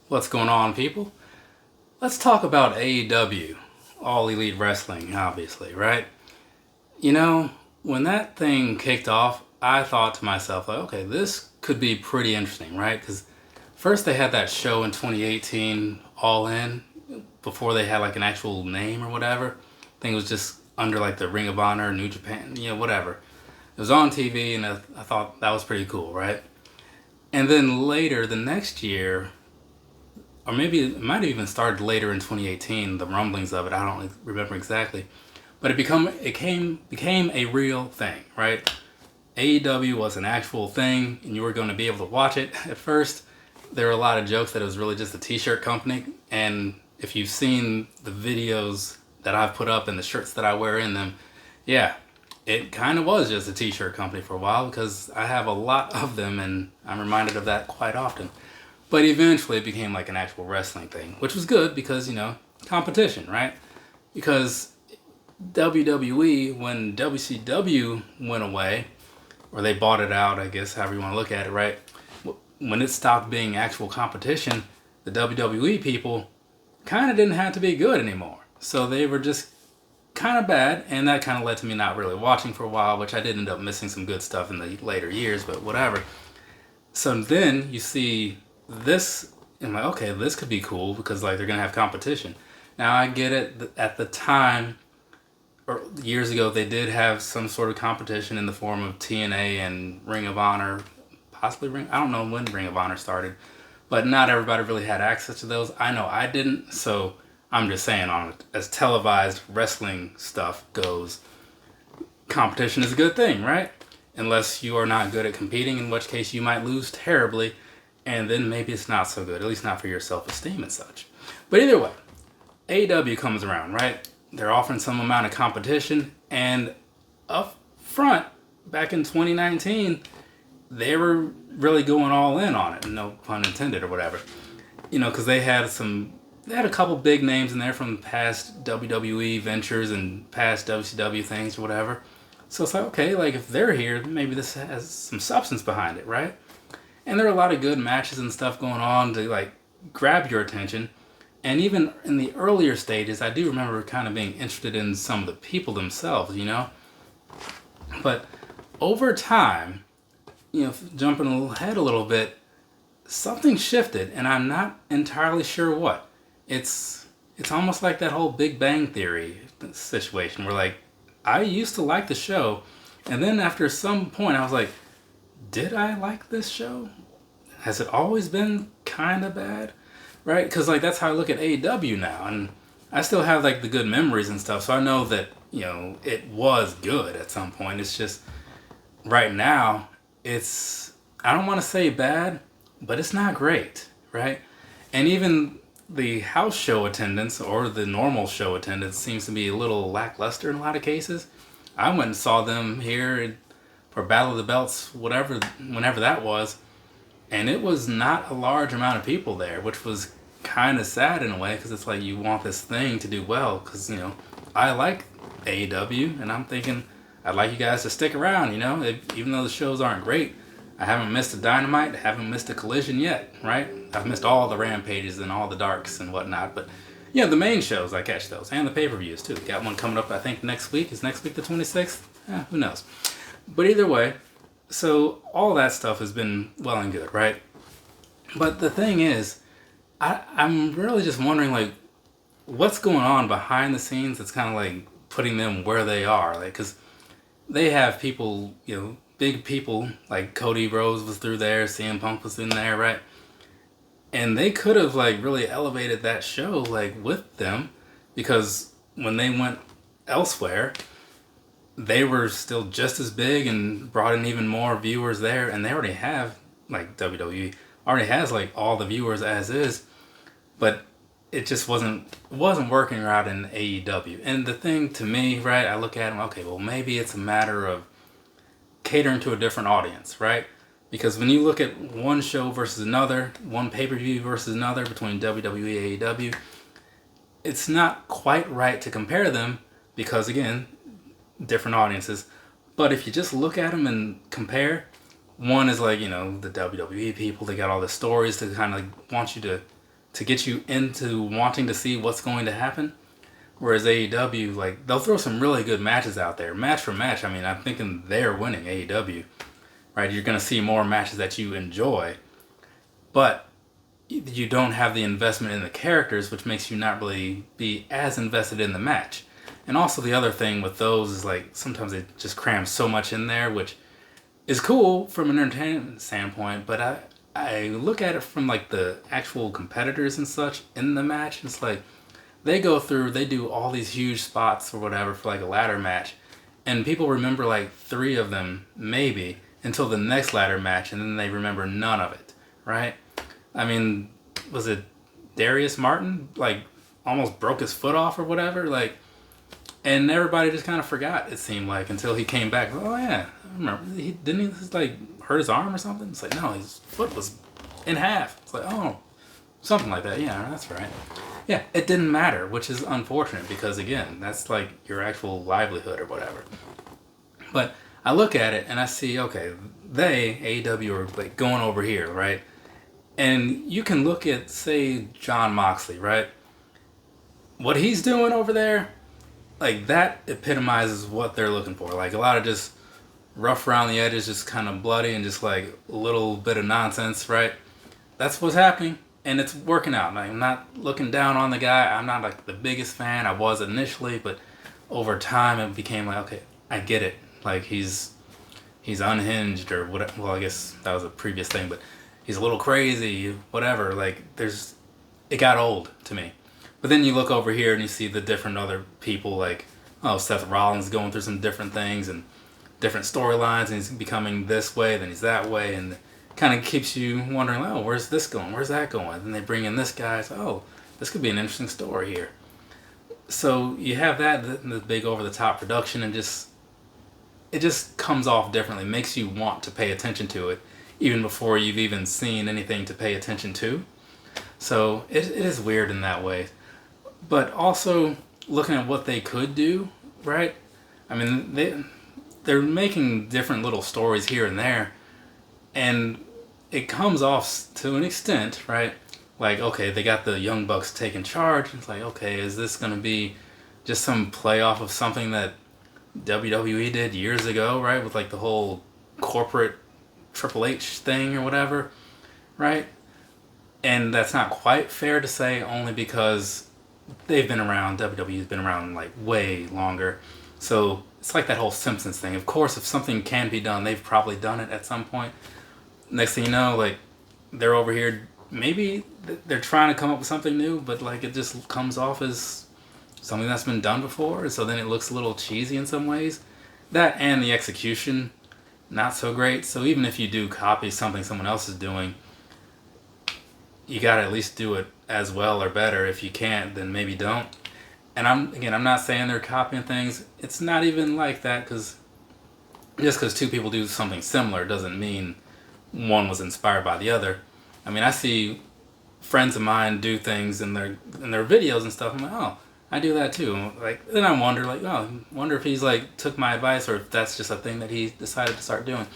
What's going on, people? Let's talk about AEW, All Elite Wrestling, obviously, right? You know, when that thing kicked off, I thought to myself, like, okay, this could be pretty interesting, right? Because first they had that show in 2018, All In, before they had like an actual name or whatever. I think it was just under like the Ring of Honor, New Japan, whatever. It was on TV, and I thought that was pretty cool, right? And then later, the next year, or maybe it might have even started later in 2018, the rumblings of it, I don't remember exactly. But became a real thing, right? AEW was an actual thing, and you were going to be able to watch it. At first, there were a lot of jokes that it was really just a t-shirt company, and if you've seen the videos that I've put up and the shirts that I wear in them, yeah, it kind of was just a t-shirt company for a while, because I have a lot of them and I'm reminded of that quite often. But eventually it became like an actual wrestling thing, which was good because, competition, right? Because WWE, when WCW went away, or they bought it out, I guess, however you want to look at it, right? When it stopped being actual competition, the WWE people kind of didn't have to be good anymore. So they were just kind of bad, and that kind of led to me not really watching for a while, which I did end up missing some good stuff in the later years, but whatever. So then you see this, and I'm like, okay, this could be cool because like they're gonna have competition. Now I get it. At the time, or years ago, they did have some sort of competition in the form of TNA and Ring of Honor, possibly Ring. I don't know when Ring of Honor started, but not everybody really had access to those. I know I didn't, so I'm just saying, on it, as televised wrestling stuff goes, competition is a good thing, right? Unless you are not good at competing, in which case you might lose terribly, and then maybe it's not so good, at least not for your self-esteem and such. But either way, AEW comes around, right? They're offering some amount of competition, and up front, back in 2019, they were really going all in on it, no pun intended or whatever. Because they had a couple big names in there from past WWE ventures and past WCW things or whatever. So it's like, okay, like if they're here, maybe this has some substance behind it, right? And there are a lot of good matches and stuff going on to like grab your attention. And even in the earlier stages, I do remember kind of being interested in some of the people themselves, But over time, jumping ahead a little bit, something shifted, and I'm not entirely sure what. It's almost like that whole Big Bang Theory situation where like I used to like the show, and then after some point I was like, did I like this show? Has it always been kind of bad? Right? Because like that's how I look at AEW now, and I still have like the good memories and stuff, so I know that it was good at some point. It's just right now I don't want to say bad, but it's not great, right? And even the house show attendance or the normal show attendance seems to be a little lackluster in a lot of cases. I went and saw them here for Battle of the Belts, whenever that was, and it was not a large amount of people there, which was kind of sad in a way, because it's like you want this thing to do well, because I like AEW, and I'm thinking I'd like you guys to stick around, even though the shows aren't great. I haven't missed a Dynamite, haven't missed a Collision yet, right? I've missed all the Rampages and all the Darks and whatnot, but the main shows, I catch those, and the pay-per-views too. Got one coming up, I think, next week. Is next week the 26th? Who knows? But either way, so all that stuff has been well and good, right? But the thing is, I'm really just wondering, like, what's going on behind the scenes that's kind of like putting them where they are, like, because they have people, big people, like Cody Rhodes was through there, CM Punk was in there, right? And they could have like really elevated that show like with them, because when they went elsewhere, they were still just as big and brought in even more viewers there, and they already have, like WWE already has like all the viewers as is, but it just wasn't working out in AEW. And the thing to me, right, I look at them, okay, well maybe it's a matter of catering to a different audience, right? Because when you look at one show versus another, one pay-per-view versus another between WWE and AEW, it's not quite right to compare them because, again, different audiences. But if you just look at them and compare, one is like, the WWE people, they got all the stories to kind of want you to to get you into wanting to see what's going to happen. Whereas AEW, like, they'll throw some really good matches out there. Match for match, I mean, I'm thinking they're winning AEW, right? You're going to see more matches that you enjoy, but you don't have the investment in the characters, which makes you not really be as invested in the match. And also the other thing with those is, like, sometimes they just cram so much in there, which is cool from an entertainment standpoint, but I look at it from, like, the actual competitors and such in the match. It's like they go through, they do all these huge spots or whatever for, like, a ladder match, and people remember, like, 3 of them maybe until the next ladder match, and then they remember none of it, right? I mean, was it Darius Martin, like, almost broke his foot off or whatever, like, and everybody just kind of forgot, it seemed like, until he came back. Oh yeah, I remember. Didn't he just, like, hurt his arm or something? It's like, no, his foot was in half. It's like, oh, something like that. Yeah, that's right. Yeah, it didn't matter, which is unfortunate because, again, that's like your actual livelihood or whatever. But I look at it and I see, okay, AEW are, like, going over here, right? And you can look at, say, Jon Moxley, right? What he's doing over there, like, that epitomizes what they're looking for. Like, a lot of just rough around the edges, just kind of bloody and just, like, a little bit of nonsense, right? That's what's happening, and it's working out. Like, I'm not looking down on the guy. I'm not, like, the biggest fan. I was initially, but over time it became like, okay, I get it. Like, he's unhinged or whatever. Well, I guess that was a previous thing, but he's a little crazy, whatever. Like, it got old to me. But then you look over here and you see the different other people, like, oh, Seth Rollins going through some different things and different storylines, and he's becoming this way, then he's that way, and it kind of keeps you wondering, oh, where's this going? Where's that going? And then they bring in this guy, so, oh, this could be an interesting story here. So you have the big over-the-top production, and it just comes off differently, makes you want to pay attention to it, even before you've even seen anything to pay attention to. So it is weird in that way. But also, looking at what they could do, right? I mean, they're making different little stories here and there, and it comes off to an extent, right? Like, okay, they got the Young Bucks taking charge. It's like, okay, is this going to be just some play off of something that WWE did years ago, right? With, like, the whole corporate Triple H thing or whatever, right? And that's not quite fair to say, only because they've been around, WWE's been around, like, way longer. So it's like that whole Simpsons thing. Of course, if something can be done, they've probably done it at some point. Next thing you know, like, they're over here, maybe they're trying to come up with something new, but, like, it just comes off as something that's been done before, so then it looks a little cheesy in some ways. That and the execution, not so great. So even if you do copy something someone else is doing, you gotta at least do it as well or better. If you can't, then maybe don't. And I'm not saying they're copying things. It's not even like that, because just because 2 people do something similar doesn't mean one was inspired by the other. I mean, I see friends of mine do things in their videos and stuff. I'm like, oh, I do that too. Like, then I wonder, like, oh, wonder if he's, like, took my advice, or if that's just a thing that he decided to start doing.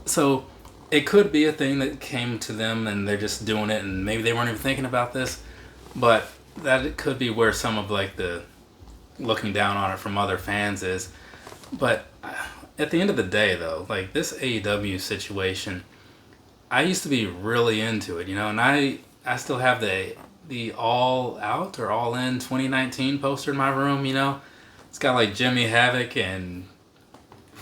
So it could be a thing that came to them and they're just doing it, and maybe they weren't even thinking about this, but that it could be where some of, like, the looking down on it from other fans is. But at the end of the day, though, like, this AEW situation, I used to be really into it, you know, and I still have the All Out or All In 2019 poster in my room, you know. It's got, like, Jimmy Havoc and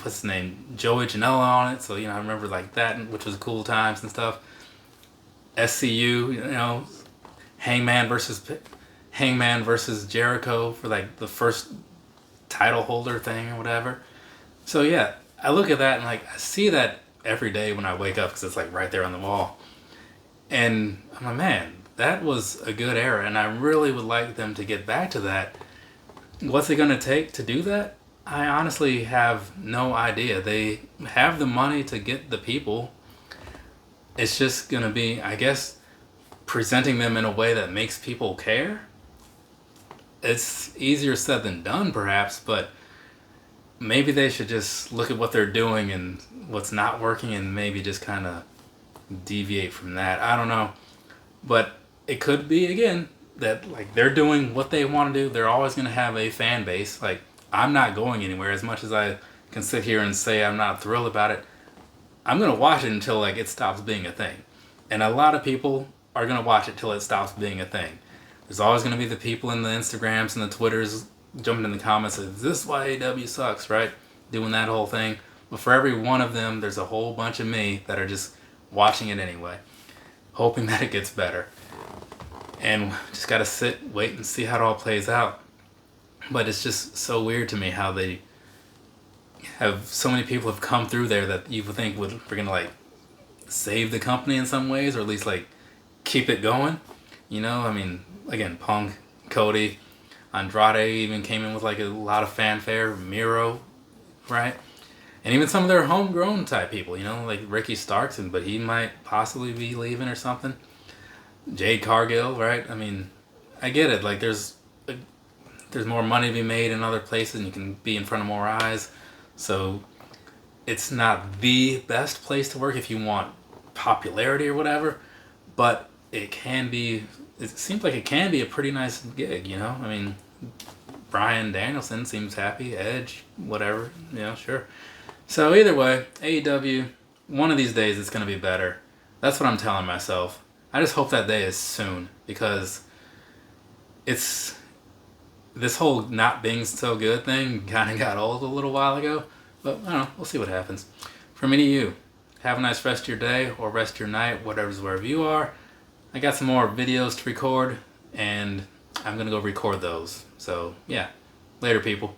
what's his name, Joey Janela on it, so, you know, I remember, like, that, which was cool times and stuff. SCU, you know, Hangman versus Jericho for, like, the first title holder thing or whatever. So yeah, I look at that and, like, I see that every day when I wake up, because it's, like, right there on the wall, and I'm like, man, that was a good era, and I really would like them to get back to that. What's it gonna take to do that? I honestly have no idea. They have the money to get the people. It's just gonna be, I guess, presenting them in a way that makes people care. It's easier said than done, perhaps, but maybe they should just look at what they're doing and what's not working, and maybe just kind of deviate from that. I don't know. But it could be, again, that like they're doing what they want to do. They're always going to have a fan base. Like, I'm not going anywhere. As much as I can sit here and say I'm not thrilled about it, I'm going to watch it until like it stops being a thing. And a lot of people are going to watch it till it stops being a thing. There's always going to be the people in the Instagrams and the Twitters jumping in the comments, is this why AEW sucks, right? Doing that whole thing. But for every one of them, there's a whole bunch of me that are just watching it anyway, hoping that it gets better. And just gotta sit, wait, and see how it all plays out. But it's just so weird to me how they have so many people have come through there that you would think we're gonna like save the company in some ways, or at least like keep it going. You know, I mean, again, Punk, Cody, Andrade even came in with like a lot of fanfare. Miro, right? And even some of their homegrown type people, you know, like Ricky Starks, but he might possibly be leaving or something. Jade Cargill, right? I mean, I get it. Like, there's more money to be made in other places, and you can be in front of more eyes. So it's not the best place to work if you want popularity or whatever, but it can be. It seems like it can be a pretty nice gig, you know. I mean, Bryan Danielson seems happy. Edge, whatever, you know, sure. So either way, AEW, one of these days it's gonna be better. That's what I'm telling myself. I just hope that day is soon, because it's this whole not being so good thing kind of got old a little while ago. But I don't know, we'll see what happens. From me to you, have a nice rest of your day or rest of your night, wherever you are. I got some more videos to record, and I'm gonna go record those. So yeah, later people.